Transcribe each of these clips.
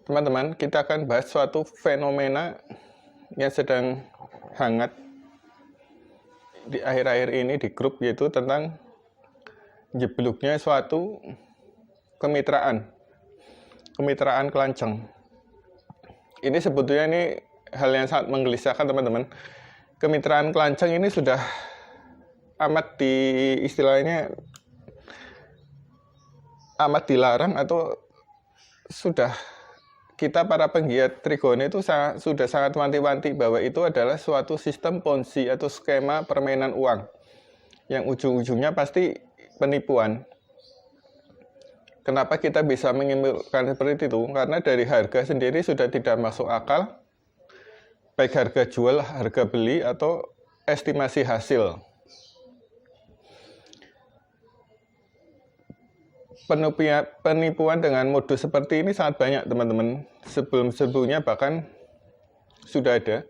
Teman-teman, kita akan bahas suatu fenomena yang sedang hangat di akhir-akhir ini di grup, yaitu tentang jebloknya suatu kemitraan kelanceng. Ini sebetulnya hal yang sangat menggelisahkan, teman-teman. Kemitraan kelanceng ini sudah amat amat dilarang, atau sudah kita para penggiat Trigona itu sudah sangat wanti-wanti bahwa itu adalah suatu sistem ponzi atau skema permainan uang yang ujung-ujungnya pasti penipuan. Kenapa kita bisa menyimpulkan seperti itu? Karena dari harga sendiri sudah tidak masuk akal, baik harga jual, harga beli, atau estimasi hasil. Penipuan dengan modus seperti ini sangat banyak, teman-teman. Sebelum-sebelumnya bahkan sudah ada.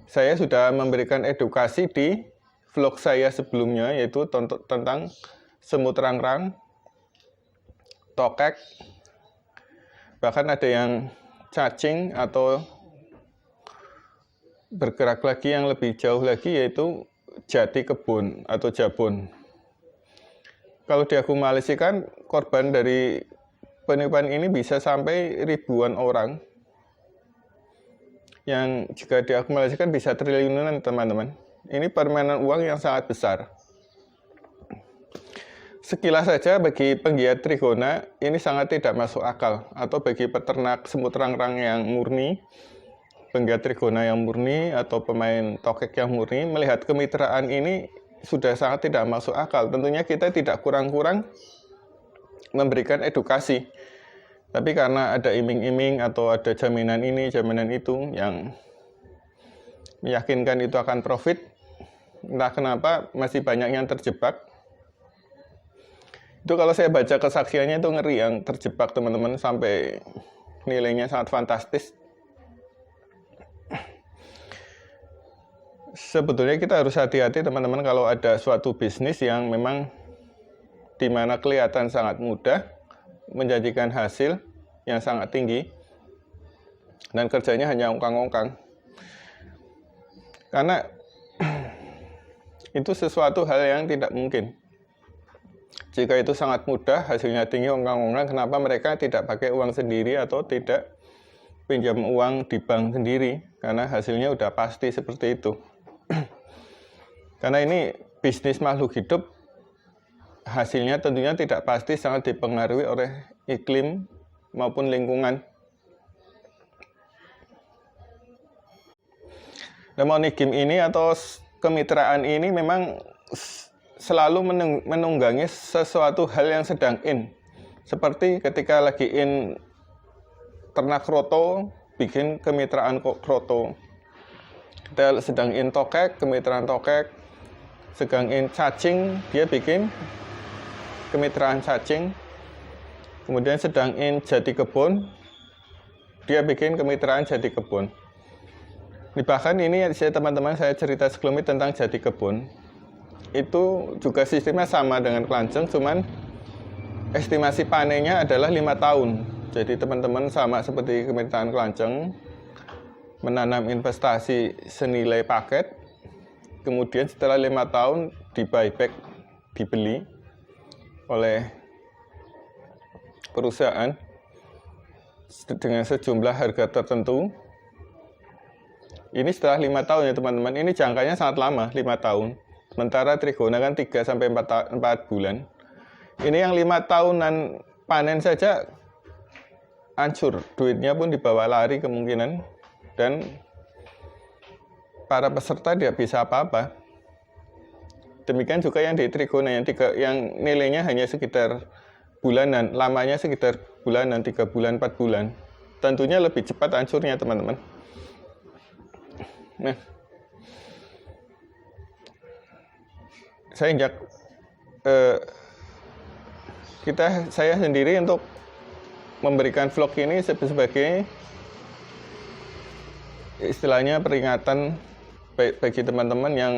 Saya sudah memberikan edukasi di vlog saya sebelumnya, yaitu tentang semut rangrang, tokek, bahkan ada yang cacing, atau bergerak lagi yang lebih jauh lagi, yaitu jati kebun atau jabon. Kalau diakumulasikan, korban dari penipuan ini bisa sampai ribuan orang, yang jika diakumulasikan bisa triliunan, teman-teman. Ini permainan uang yang sangat besar. Sekilas saja bagi penggiat Trigona ini sangat tidak masuk akal, atau bagi peternak semut rangrang yang murni, penggiat Trigona yang murni, atau pemain tokek yang murni, melihat kemitraan ini sudah sangat tidak masuk akal. Tentunya kita tidak kurang-kurang memberikan edukasi. Tapi karena ada iming-iming atau ada jaminan ini, jaminan itu yang meyakinkan itu akan profit, entah kenapa masih banyak yang terjebak. Itu kalau saya baca kesaksiannya itu ngeri yang terjebak, teman-teman, sampai nilainya sangat fantastis. Sebetulnya kita harus hati-hati, teman-teman, kalau ada suatu bisnis yang memang dimana kelihatan sangat mudah, menjanjikan hasil yang sangat tinggi, dan kerjanya hanya ongkang-ongkang. Karena itu sesuatu hal yang tidak mungkin. Jika itu sangat mudah, hasilnya tinggi, ongkang-ongkang, kenapa mereka tidak pakai uang sendiri atau tidak pinjam uang di bank sendiri? Karena hasilnya udah pasti seperti itu. Karena ini bisnis makhluk hidup, hasilnya tentunya tidak pasti, sangat dipengaruhi oleh iklim maupun lingkungan. Dan monogam ini atau kemitraan ini memang selalu menunggangi sesuatu hal yang sedang in. Seperti ketika lagi in ternak kroto, bikin kemitraan kroto. Kita sedang in tokek, kemitraan tokek. Sedang in cacing, dia bikin kemitraan cacing. Kemudian sedang in jati kebun, dia bikin kemitraan jati kebun. Bahkan ini teman-teman, saya cerita sebelumnya tentang jati kebun. Itu juga sistemnya sama dengan kelanceng, cuman estimasi panennya adalah 5 tahun. Jadi teman-teman sama seperti kemitraan kelanceng, menanam investasi senilai paket, kemudian setelah 5 tahun di buyback, dibeli oleh perusahaan dengan sejumlah harga tertentu. Ini setelah 5 tahun ya, teman-teman. Ini jangkanya sangat lama, 5 tahun. Sementara Trigona kan 3-4 bulan. Ini yang 5 tahunan panen saja hancur, duitnya pun dibawa lari kemungkinan, dan para peserta tidak bisa apa-apa. Demikian juga yang di Trigona yang nilainya hanya sekitar bulanan, lamanya sekitar bulanan, 3 bulan, 4 bulan. Tentunya lebih cepat hancurnya, teman-teman. Nah, saya sendiri untuk memberikan vlog ini sebagai istilahnya peringatan bagi teman-teman yang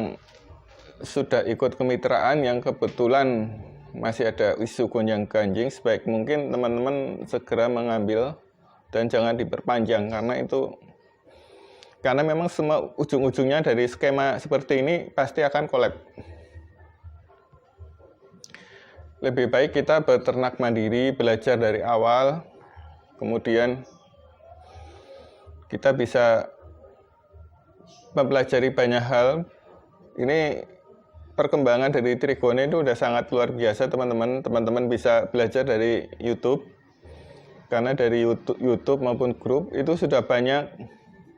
sudah ikut kemitraan, yang kebetulan masih ada isu gonjang ganjing. Sebaik mungkin teman-teman segera mengambil dan jangan diperpanjang karena memang semua ujung-ujungnya dari skema seperti ini pasti akan collab. Lebih baik kita beternak mandiri, belajar dari awal, kemudian kita bisa mempelajari banyak hal. Ini perkembangan dari Trigona itu udah sangat luar biasa, teman-teman. Teman-teman bisa belajar dari YouTube, karena dari YouTube maupun grup itu sudah banyak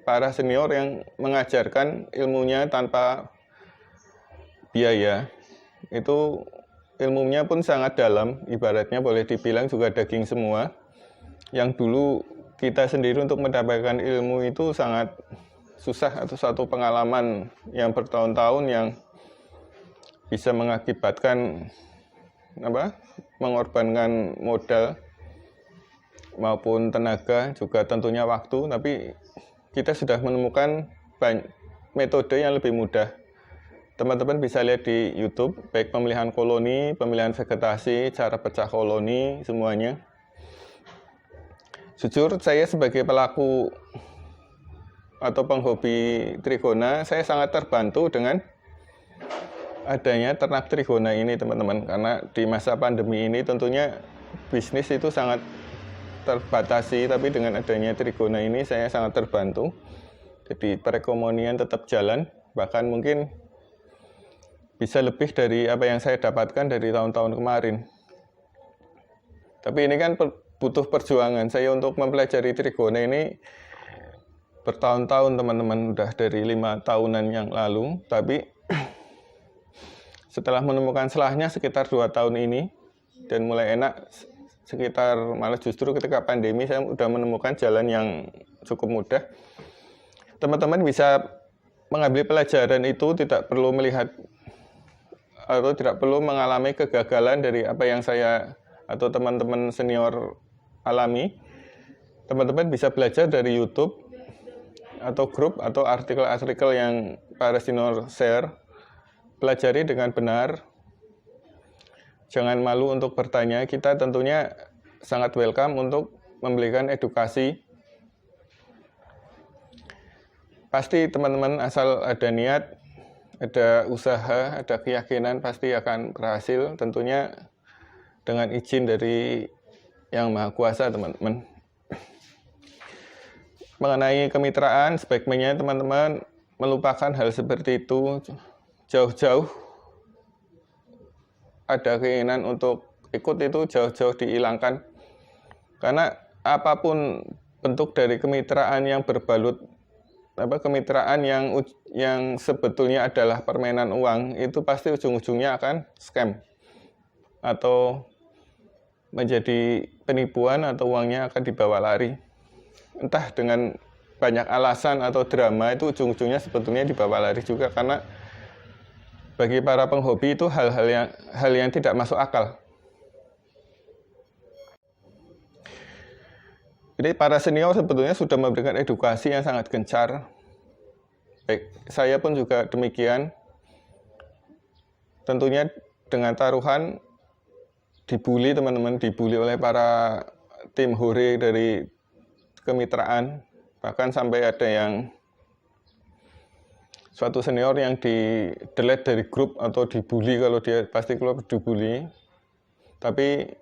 para senior yang mengajarkan ilmunya tanpa biaya. Itu ilmunya pun sangat dalam, ibaratnya boleh dibilang juga daging semua. Yang dulu kita sendiri untuk mendapatkan ilmu itu sangat susah, atau satu pengalaman yang bertahun-tahun yang bisa mengakibatkan mengorbankan modal maupun tenaga, juga tentunya waktu, tapi kita sudah menemukan metode yang lebih mudah. Teman-teman bisa lihat di YouTube, baik pemilihan koloni, pemilihan vegetasi, cara pecah koloni, semuanya. Jujur, saya sebagai pelaku atau penghobi Trigona, saya sangat terbantu dengan adanya ternak Trigona ini, teman-teman. Karena di masa pandemi ini tentunya bisnis itu sangat terbatasi, tapi dengan adanya Trigona ini saya sangat terbantu. Jadi perekonomian tetap jalan, bahkan mungkin bisa lebih dari apa yang saya dapatkan dari tahun-tahun kemarin. Tapi ini kan butuh perjuangan. Saya untuk mempelajari Trigona ini bertahun-tahun, teman-teman, udah dari 5 tahunan yang lalu. Tapi setelah menemukan celahnya sekitar 2 tahun ini, dan mulai enak sekitar, malah justru ketika pandemi saya udah menemukan jalan yang cukup mudah. Teman-teman bisa mengambil pelajaran itu, tidak perlu melihat atau tidak perlu mengalami kegagalan dari apa yang saya atau teman-teman senior alami. Teman-teman bisa belajar dari YouTube atau grup atau artikel-artikel yang para senior share. Pelajari dengan benar. Jangan malu untuk bertanya. Kita tentunya sangat welcome untuk memberikan edukasi. Pasti teman-teman asal ada niat, ada usaha, ada keyakinan, pasti akan berhasil, tentunya dengan izin dari Yang Maha Kuasa, teman-teman. Mengenai kemitraan, sebaiknya teman-teman melupakan hal seperti itu. Jauh-jauh ada keinginan untuk ikut itu jauh-jauh dihilangkan. Karena apapun bentuk dari kemitraan yang berbalut kemitraan yang sebetulnya adalah permainan uang, itu pasti ujung-ujungnya akan scam atau menjadi penipuan, atau uangnya akan dibawa lari. Entah dengan banyak alasan atau drama, itu ujung-ujungnya sebetulnya dibawa lari juga, karena bagi para penghobi itu hal yang tidak masuk akal. Jadi para senior sebetulnya sudah memberikan edukasi yang sangat gencar. Baik, saya pun juga demikian. Tentunya dengan taruhan dibully, teman-teman, dibully oleh para tim hore dari kemitraan. Bahkan sampai ada yang suatu senior yang di-delete dari grup atau dibully, kalau dia pasti keluar dibully. Tapi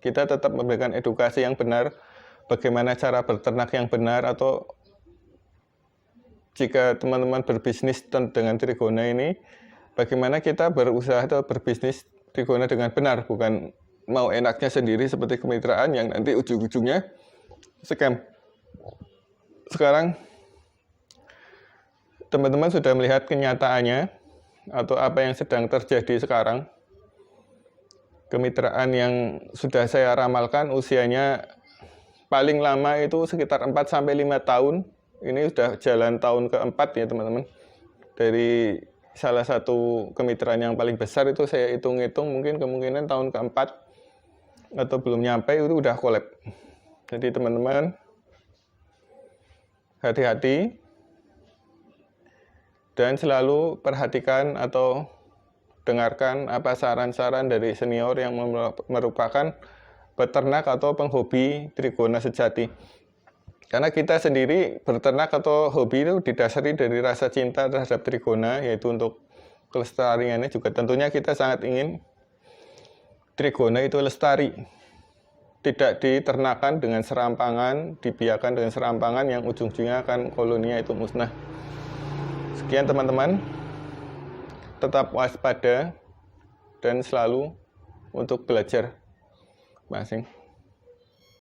kita tetap memberikan edukasi yang benar, bagaimana cara berternak yang benar, atau jika teman-teman berbisnis dengan Trigona ini, bagaimana kita berusaha atau berbisnis Trigona dengan benar, bukan mau enaknya sendiri seperti kemitraan yang nanti ujung-ujungnya scam. Sekarang teman-teman sudah melihat kenyataannya atau apa yang sedang terjadi sekarang. Kemitraan yang sudah saya ramalkan usianya paling lama itu sekitar 4-5 tahun. Ini sudah jalan tahun keempat ya, teman-teman. Dari salah satu kemitraan yang paling besar itu saya hitung-hitung mungkin kemungkinan tahun keempat atau belum nyampe itu udah collab. Jadi teman-teman hati-hati dan selalu perhatikan atau dengarkan apa saran-saran dari senior yang merupakan peternak atau penghobi Trigona sejati. Karena kita sendiri berternak atau hobi itu didasari dari rasa cinta terhadap trigona, yaitu untuk kelestariannya juga. Tentunya kita sangat ingin trigona itu lestari, tidak diternakan dengan serampangan, dibiarkan dengan serampangan yang ujung-ujungnya akan koloninya itu musnah. Sekian teman-teman, tetap waspada dan selalu untuk belajar masing.